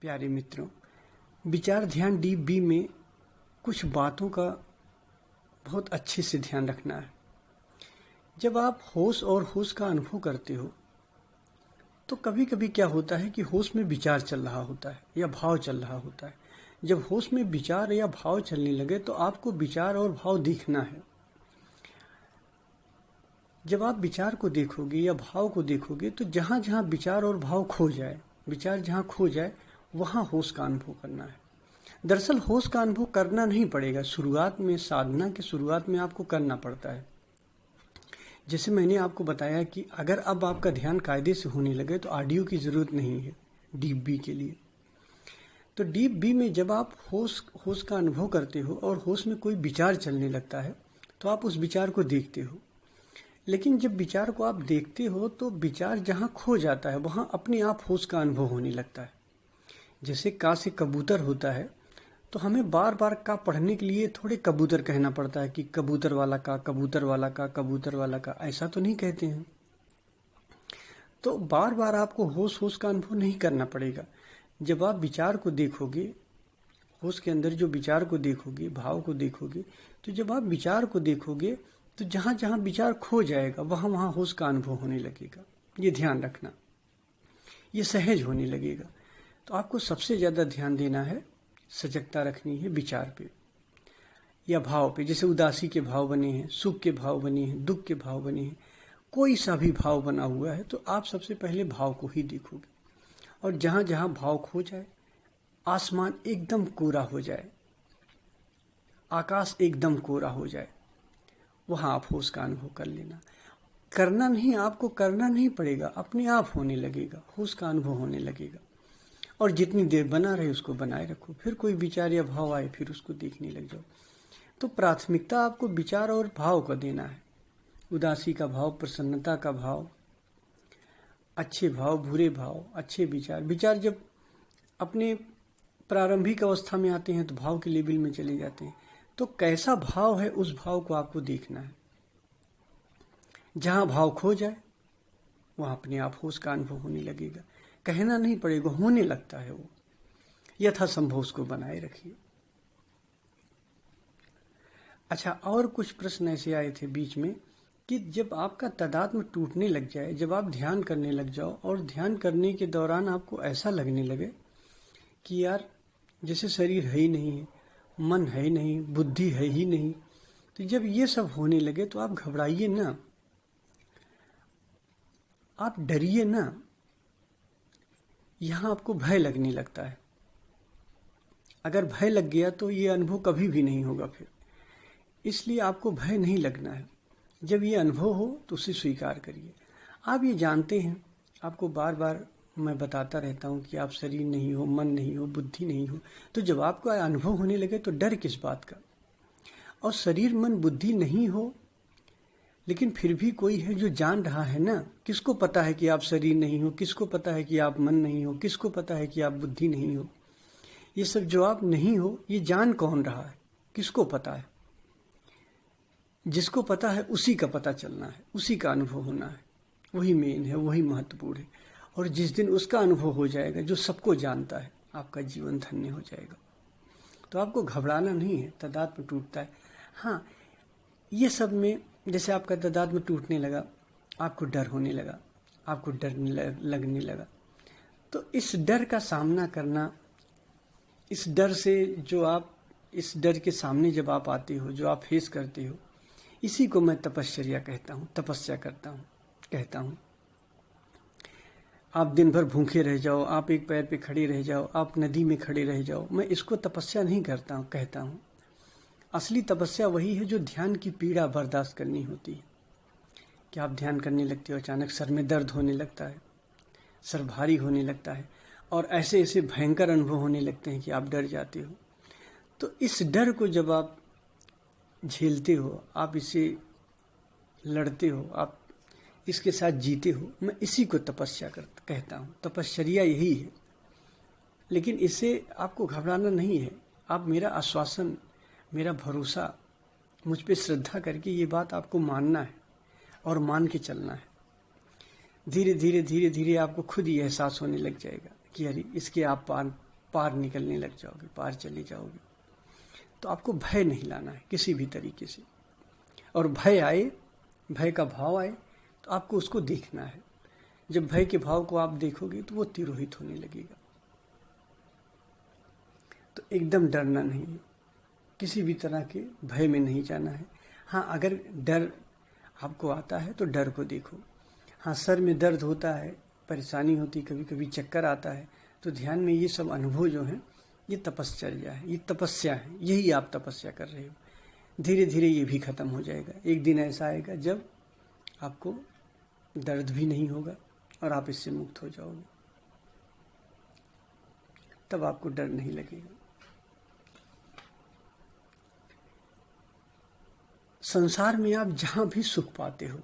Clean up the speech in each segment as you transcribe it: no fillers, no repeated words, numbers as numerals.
प्यारे मित्रों, विचार ध्यान डीप बी में कुछ बातों का बहुत अच्छे से ध्यान रखना है। जब आप होश और होश का अनुभव करते हो तो कभी कभी क्या होता है कि होश में विचार चल रहा होता है या भाव चल रहा होता है। जब होश में विचार या भाव चलने लगे तो आपको विचार और भाव दिखना है। जब आप विचार को देखोगे या भाव को देखोगे तो जहाँ जहाँ विचार और भाव खो जाए, विचार जहाँ खो जाए वहाँ होश का अनुभव करना है। दरअसल होश का अनुभव करना नहीं पड़ेगा, शुरुआत में, साधना के शुरुआत में आपको करना पड़ता है। जैसे मैंने आपको बताया कि अगर अब आपका ध्यान कायदे से होने लगे तो ऑडियो की ज़रूरत नहीं है डीप बी के लिए। तो डीप बी में जब आप होश का अनुभव करते हो और होश में कोई विचार चलने लगता है तो आप उस विचार को देखते हो। लेकिन जब विचार को आप देखते हो तो विचार जहाँ खो जाता है वहाँ अपने आप होश का अनुभव होने लगता है। जैसे का से कबूतर होता है तो हमें बार बार का पढ़ने के लिए थोड़े कबूतर कहना पड़ता है कि कबूतर वाला का, कबूतर वाला का, कबूतर वाला का, ऐसा तो नहीं कहते हैं। तो बार बार आपको होश होश का अनुभव नहीं करना पड़ेगा। जब आप विचार को देखोगे, होश के अंदर जो विचार को देखोगे, भाव को देखोगे, तो जब आप विचार को देखोगे तो जहाँ जहाँ विचार खो जाएगा वहाँ वहाँ होश का अनुभव होने लगेगा। ये ध्यान रखना, ये सहज होने लगेगा। तो आपको सबसे ज़्यादा ध्यान देना है, सजगता रखनी है विचार पे या भाव पे। जैसे उदासी के भाव बने हैं, सुख के भाव बने हैं, दुख के भाव बने हैं, कोई सा भी भाव बना हुआ है तो आप सबसे पहले भाव को ही देखोगे। और जहाँ जहाँ भाव खो जाए, आसमान एकदम कोरा हो जाए, आकाश एकदम कोरा हो जाए, वहाँ आप होश का अनुभव कर लेना। करना नहीं, आपको करना नहीं पड़ेगा, अपने आप होने लगेगा, होश का अनुभव होने लगेगा। और जितनी देर बना रहे उसको बनाए रखो, फिर कोई विचार या भाव आए फिर उसको देखने लग जाओ। तो प्राथमिकता आपको विचार और भाव को देना है। उदासी का भाव, प्रसन्नता का भाव, अच्छे भाव, बुरे भाव, अच्छे विचार। विचार जब अपने प्रारंभिक अवस्था में आते हैं तो भाव के लेवल में चले जाते हैं। तो कैसा भाव है उस भाव को आपको देखना है। जहाँ भाव खो जाए वहाँ अपने आप होश का अनुभव होने लगेगा। कहना नहीं पड़ेगा, होने लगता है वो। यथासंभव उसको बनाए रखिए। अच्छा, और कुछ प्रश्न ऐसे आए थे बीच में कि जब आपका तादात्म्य टूटने लग जाए, जब आप ध्यान करने लग जाओ और ध्यान करने के दौरान आपको ऐसा लगने लगे कि यार जैसे शरीर है ही नहीं है, मन है ही नहीं, बुद्धि है ही नहीं, तो जब ये सब होने लगे तो आप घबराइए ना, आप डरिए ना। यहाँ आपको भय लगने लगता है। अगर भय लग गया तो ये अनुभव कभी भी नहीं होगा फिर। इसलिए आपको भय नहीं लगना है। जब ये अनुभव हो तो उसे स्वीकार करिए। आप ये जानते हैं, आपको बार बार मैं बताता रहता हूँ कि आप शरीर नहीं हो, मन नहीं हो, बुद्धि नहीं हो। तो जब आपको अनुभव होने लगे तो डर किस बात का। और शरीर, मन, बुद्धि नहीं हो लेकिन फिर भी कोई है जो जान रहा है ना। किसको पता है कि आप शरीर नहीं हो, किसको पता है कि आप मन नहीं हो, किसको पता है कि आप बुद्धि नहीं हो। ये सब जो आप नहीं हो ये जान कौन रहा है, किसको पता है। जिसको पता है उसी का पता चलना है, उसी का अनुभव होना है। वही मेन है, वही महत्वपूर्ण है। और जिस दिन उसका अनुभव हो जाएगा जो सबको जानता है, आपका जीवन धन्य हो जाएगा। तो आपको घबराना नहीं है। तादात्म्य टूटता है, हाँ, ये सब में जैसे आपका तादात्म्य टूटने लगा, आपको डर होने लगा, आपको डर लगने लगा, तो इस डर का सामना करना, इस डर से जो आप, इस डर के सामने जब आप आते हो, जो आप फेस करते हो, इसी को मैं तपश्चर्या कहता हूँ, तपस्या कहता हूँ। आप दिन भर भूखे रह जाओ, आप एक पैर पे खड़े रह जाओ, आप नदी में खड़े रह जाओ, मैं इसको तपस्या नहीं कहता हूँ। असली तपस्या वही है जो ध्यान की पीड़ा बर्दाश्त करनी होती है। कि आप ध्यान करने लगते हो, अचानक सर में दर्द होने लगता है, सर भारी होने लगता है और ऐसे ऐसे भयंकर अनुभव होने लगते हैं कि आप डर जाते हो। तो इस डर को जब आप झेलते हो, आप इसे लड़ते हो, आप इसके साथ जीते हो, मैं इसी को तपस्या कहता हूँ। तपश्चर्या यही है। लेकिन इससे आपको घबराना नहीं है। आप मेरा आश्वासन, मेरा भरोसा, मुझ पे श्रद्धा करके ये बात आपको मानना है और मान के चलना है। धीरे धीरे आपको खुद ही एहसास होने लग जाएगा कि अरे इसके आप पार निकलने लग जाओगे, पार चले जाओगे। तो आपको भय नहीं लाना है किसी भी तरीके से। और भय आए, भय का भाव आए, तो आपको उसको देखना है। जब भय के भाव को आप देखोगे तो वो तिरोहित होने लगेगा। तो एकदम डरना नहीं है, किसी भी तरह के भय में नहीं जाना है। हाँ, अगर डर आपको आता है तो डर को देखो। हाँ, सर में दर्द होता है, परेशानी होती, कभी कभी चक्कर आता है, तो ध्यान में ये सब अनुभव जो हैं ये तपश्चर्या है, ये तपस्या है, यही आप तपस्या कर रहे हो। धीरे धीरे ये भी खत्म हो जाएगा। एक दिन ऐसा आएगा जब आपको दर्द भी नहीं होगा और आप इससे मुक्त हो जाओगे, तब आपको डर नहीं लगेगा। संसार में आप जहां भी सुख पाते हो,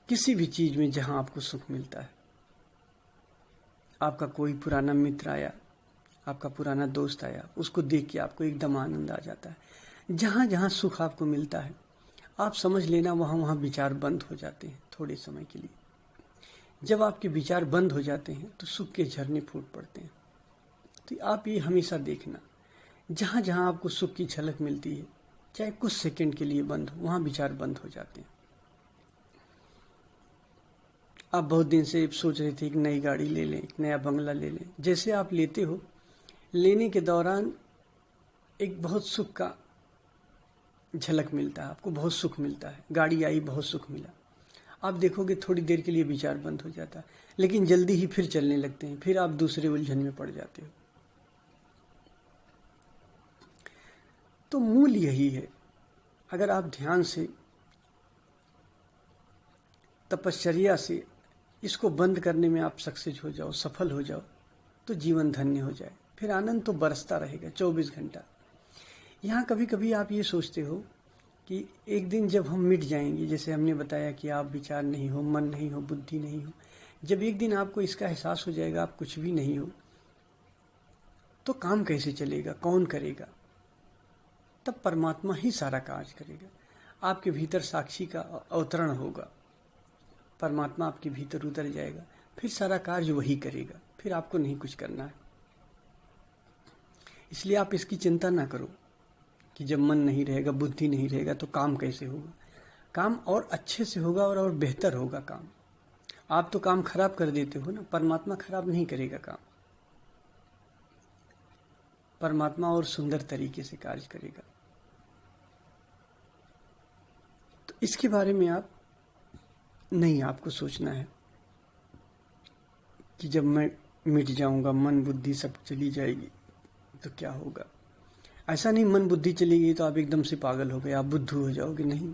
किसी भी चीज में जहां आपको सुख मिलता है, आपका कोई पुराना मित्र आया, आपका पुराना दोस्त आया, उसको देख के आपको एकदम आनंद आ जाता है। जहां जहां सुख आपको मिलता है, आप समझ लेना वहां वहां विचार बंद हो जाते हैं थोड़े समय के लिए। जब आपके विचार बंद हो जाते हैं तो सुख के झरने फूट पड़ते हैं। तो आप ये हमेशा देखना, जहां जहां आपको सुख की झलक मिलती है, चाहे कुछ सेकंड के लिए बंद हो, वहां विचार बंद हो जाते हैं। आप बहुत दिन से सोच रहे थे एक नई गाड़ी ले लें, एक नया बंगला ले लें। जैसे आप लेते हो, लेने के दौरान एक बहुत सुख का झलक मिलता है, आपको बहुत सुख मिलता है। गाड़ी आई, बहुत सुख मिला। आप देखोगे थोड़ी देर के लिए विचार बंद हो जाता है, लेकिन जल्दी ही फिर चलने लगते हैं, फिर आप दूसरे उलझन में पड़ जाते हो। तो मूल यही है, अगर आप ध्यान से, तपश्चर्या से इसको बंद करने में आप सक्सेस हो जाओ, सफल हो जाओ, तो जीवन धन्य हो जाए। फिर आनंद तो बरसता रहेगा 24 घंटा। यहाँ कभी कभी आप ये सोचते हो कि एक दिन जब हम मिट जाएंगे, जैसे हमने बताया कि आप विचार नहीं हो, मन नहीं हो, बुद्धि नहीं हो, जब एक दिन आपको इसका एहसास हो जाएगा आप कुछ भी नहीं हो, तो काम कैसे चलेगा, कौन करेगा? तब परमात्मा ही सारा कार्य करेगा। आपके भीतर साक्षी का अवतरण होगा, परमात्मा आपके भीतर उतर जाएगा, फिर सारा कार्य वही करेगा, फिर आपको नहीं कुछ करना है। इसलिए आप इसकी चिंता ना करो कि जब मन नहीं रहेगा, बुद्धि नहीं रहेगा, तो काम कैसे होगा। काम और अच्छे से होगा और बेहतर होगा काम। आप तो काम खराब कर देते हो ना, परमात्मा खराब नहीं करेगा काम। परमात्मा और सुंदर तरीके से कार्य करेगा। तो इसके बारे में आप नहीं, आपको सोचना है कि जब मैं मिट जाऊंगा, मन बुद्धि सब चली जाएगी, तो क्या होगा। ऐसा नहीं मन बुद्धि चली गई तो आप एकदम से पागल हो गए, आप बुद्धू हो जाओगे, नहीं।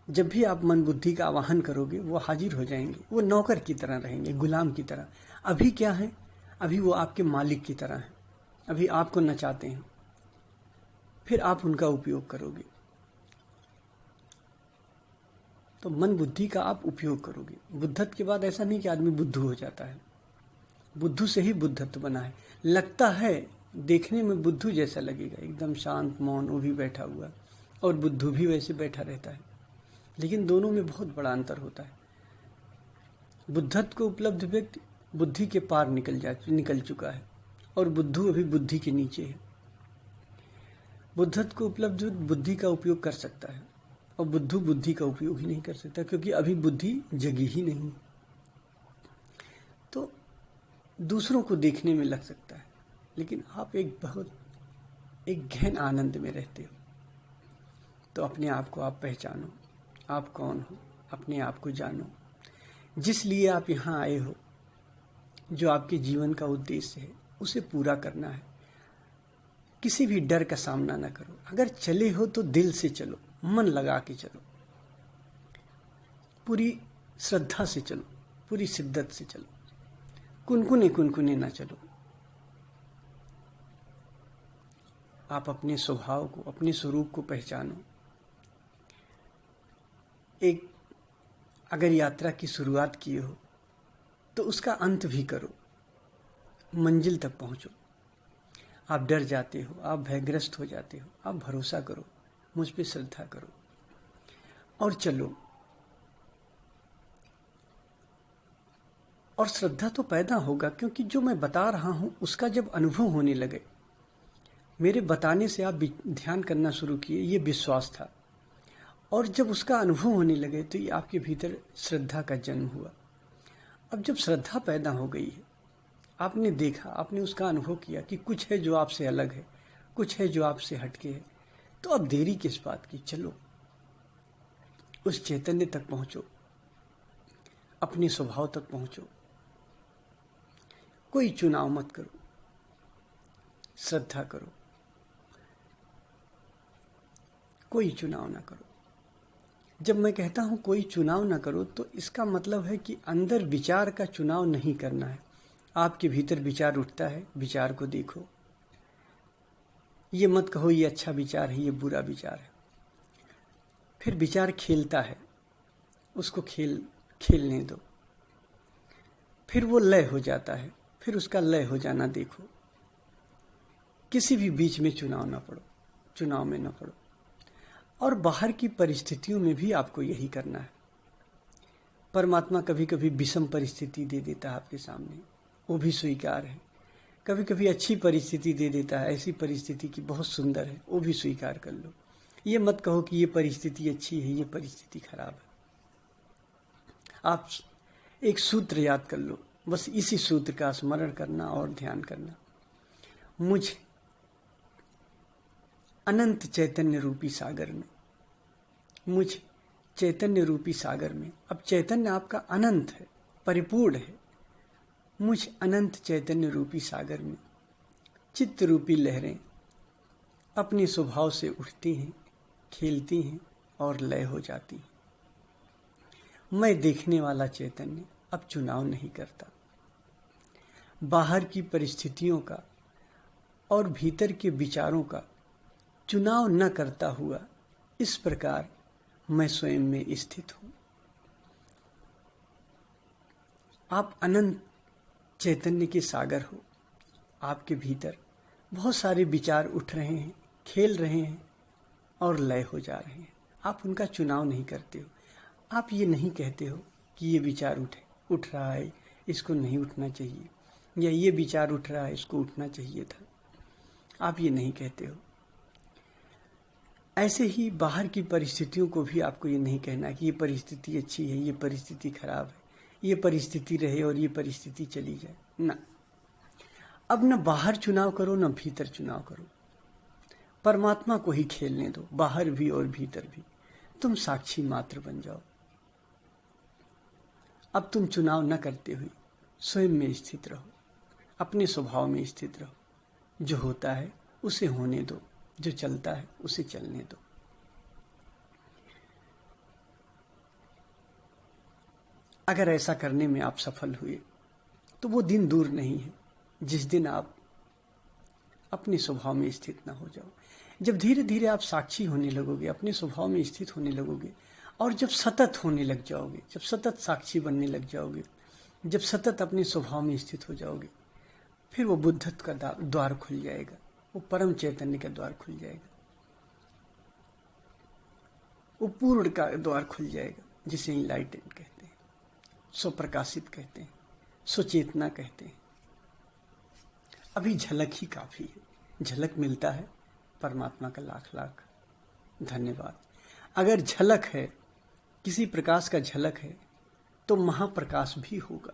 जब भी आप मन बुद्धि का आवाहन करोगे, वो हाजिर हो जाएंगे, वो नौकर की तरह रहेंगे, गुलाम की तरह। अभी क्या है, अभी वो आपके मालिक की तरह है, अभी आपको नचाते हैं, फिर आप उनका उपयोग करोगे। तो मन बुद्धि का आप उपयोग करोगे। बुद्धत्व के बाद ऐसा नहीं कि आदमी बुद्धू हो जाता है, बुद्धू से ही बुद्धत्व बना है। लगता है देखने में बुद्धू जैसा लगेगा, एकदम शांत मौन, वो भी बैठा हुआ, और बुद्धू भी वैसे बैठा रहता है, लेकिन दोनों में बहुत बड़ा अंतर होता है। बुद्धत्व को उपलब्ध व्यक्ति बुद्धि के पार निकल चुका है, और बुद्धू अभी बुद्धि के नीचे है। बुद्धत्व को उपलब्ध बुद्धि का उपयोग कर सकता है, और बुद्धू बुद्धि का उपयोग ही नहीं कर सकता, क्योंकि अभी बुद्धि जगी ही नहीं। तो दूसरों को देखने में लग सकता है, लेकिन आप एक गहन आनंद में रहते हो। तो अपने आप को आप पहचानो, आप कौन हो, अपने आप को जानो। जिस लिए आप यहाँ आए हो, जो आपके जीवन का उद्देश्य है, उसे पूरा करना है। किसी भी डर का सामना ना करो। अगर चले हो तो दिल से चलो, मन लगा के चलो, पूरी श्रद्धा से चलो, पूरी शिद्दत से चलो, कुनकुने ना चलो। आप अपने स्वभाव को, अपने स्वरूप को पहचानो। एक अगर यात्रा की शुरुआत किए हो तो उसका अंत भी करो, मंजिल तक पहुंचो। आप डर जाते हो, आप भयग्रस्त हो जाते हो, आप भरोसा करो, मुझ पे श्रद्धा करो और चलो। और श्रद्धा तो पैदा होगा, क्योंकि जो मैं बता रहा हूं उसका जब अनुभव होने लगे, मेरे बताने से आप ध्यान करना शुरू किए, ये विश्वास था, और जब उसका अनुभव होने लगे तो ये आपके भीतर श्रद्धा का जन्म हुआ। अब जब श्रद्धा पैदा हो गई है, आपने देखा, आपने उसका अनुभव किया कि कुछ है जो आपसे अलग है, कुछ है जो आपसे हटके है, तो अब देरी किस बात की, चलो उस चैतन्य तक पहुंचो, अपने स्वभाव तक पहुंचो। कोई चुनाव मत करो, श्रद्धा करो, कोई चुनाव ना करो। जब मैं कहता हूं कोई चुनाव ना करो, तो इसका मतलब है कि अंदर विचार का चुनाव नहीं करना है। आपके भीतर विचार उठता है, विचार को देखो, ये मत कहो ये अच्छा विचार है, ये बुरा विचार है। फिर विचार खेलता है, उसको खेलने दो, फिर वो लय हो जाता है, फिर उसका लय हो जाना देखो। किसी भी बीच में चुनाव में ना पड़ो। और बाहर की परिस्थितियों में भी आपको यही करना है। परमात्मा कभी कभी विषम परिस्थिति दे देता है आपके सामने, वो भी स्वीकार है। कभी कभी अच्छी परिस्थिति दे देता है, ऐसी परिस्थिति की बहुत सुंदर है, वो भी स्वीकार कर लो। ये मत कहो कि ये परिस्थिति अच्छी है, ये परिस्थिति खराब है। आप एक सूत्र याद कर लो, बस इसी सूत्र का स्मरण करना और ध्यान करना। मुझ अनंत चैतन्य रूपी सागर में, मुझ चैतन्य रूपी सागर में, अब चैतन्य आपका अनंत है, परिपूर्ण है। मुझ अनंत चैतन्य रूपी सागर में चित्त रूपी लहरें अपने स्वभाव से उठती हैं, खेलती हैं और लय हो जाती हैं। मैं देखने वाला चैतन्य अब चुनाव नहीं करता। बाहर की परिस्थितियों का और भीतर के विचारों का चुनाव न करता हुआ इस प्रकार मैं स्वयं में स्थित हूं। आप अनंत चैतन्य के सागर हो। आपके भीतर बहुत सारे विचार उठ रहे हैं, खेल रहे हैं और लय हो जा रहे हैं। आप उनका चुनाव नहीं करते हो। आप ये नहीं कहते हो कि ये विचार उठ रहा है, इसको नहीं उठना चाहिए, या ये विचार उठ रहा है, इसको उठना चाहिए था। आप ये नहीं कहते हो। ऐसे ही बाहर की परिस्थितियों को भी आपको ये नहीं कहना कि ये परिस्थिति अच्छी है, ये परिस्थिति खराब है, ये परिस्थिति रहे और ये परिस्थिति चली जाए ना। अब न बाहर चुनाव करो, न भीतर चुनाव करो। परमात्मा को ही खेलने दो, बाहर भी और भीतर भी। तुम साक्षी मात्र बन जाओ। अब तुम चुनाव न करते हुए स्वयं में स्थित रहो, अपने स्वभाव में स्थित रहो। जो होता है उसे होने दो, जो चलता है उसे चलने दो। अगर ऐसा करने में आप सफल हुए तो वो दिन दूर नहीं है जिस दिन आप अपने स्वभाव में स्थित ना हो जाओ। जब धीरे धीरे आप साक्षी होने लगोगे, अपने स्वभाव में स्थित होने लगोगे, और जब सतत होने लग जाओगे, जब सतत साक्षी बनने लग जाओगे, जब सतत अपने स्वभाव में स्थित हो जाओगे, फिर वो बुद्धत्व का द्वार खुल जाएगा, वो परम चैतन्य का द्वार खुल जाएगा, वो पूर्ण का द्वार खुल जाएगा, जिसे इनलाइटेंड कहते हैं, स्वप्रकाशित कहते हैं, स्वचेतना कहते हैं। अभी झलक ही काफी है। झलक मिलता है, परमात्मा का लाख लाख धन्यवाद। अगर झलक है, किसी प्रकाश का झलक है, तो महाप्रकाश भी होगा।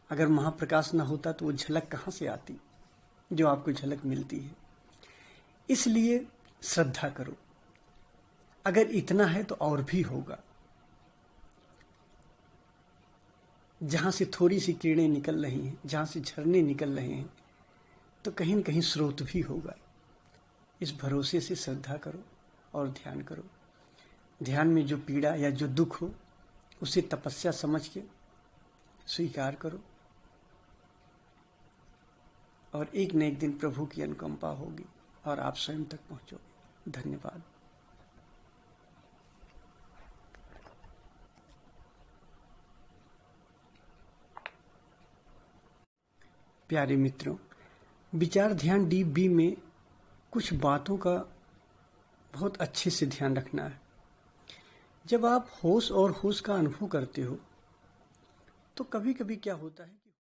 अगर महाप्रकाश ना होता तो वो झलक कहाँ से आती जो आपको झलक मिलती है। इसलिए श्रद्धा करो। अगर इतना है तो और भी होगा। जहां से थोड़ी सी किरणें निकल रही हैं, जहां से झरने निकल रहे हैं, तो कहीं न कहीं स्रोत भी होगा। इस भरोसे से श्रद्धा करो और ध्यान करो। ध्यान में जो पीड़ा या जो दुख हो उसे तपस्या समझ के स्वीकार करो, और एक न एक दिन प्रभु की अनुकंपा होगी और आप स्वयं तक पहुंचोगे। धन्यवाद। प्यारे मित्रों, विचार ध्यान डीप बी में कुछ बातों का बहुत अच्छे से ध्यान रखना है। जब आप होश और होश का अनुभव करते हो तो कभी कभी क्या होता है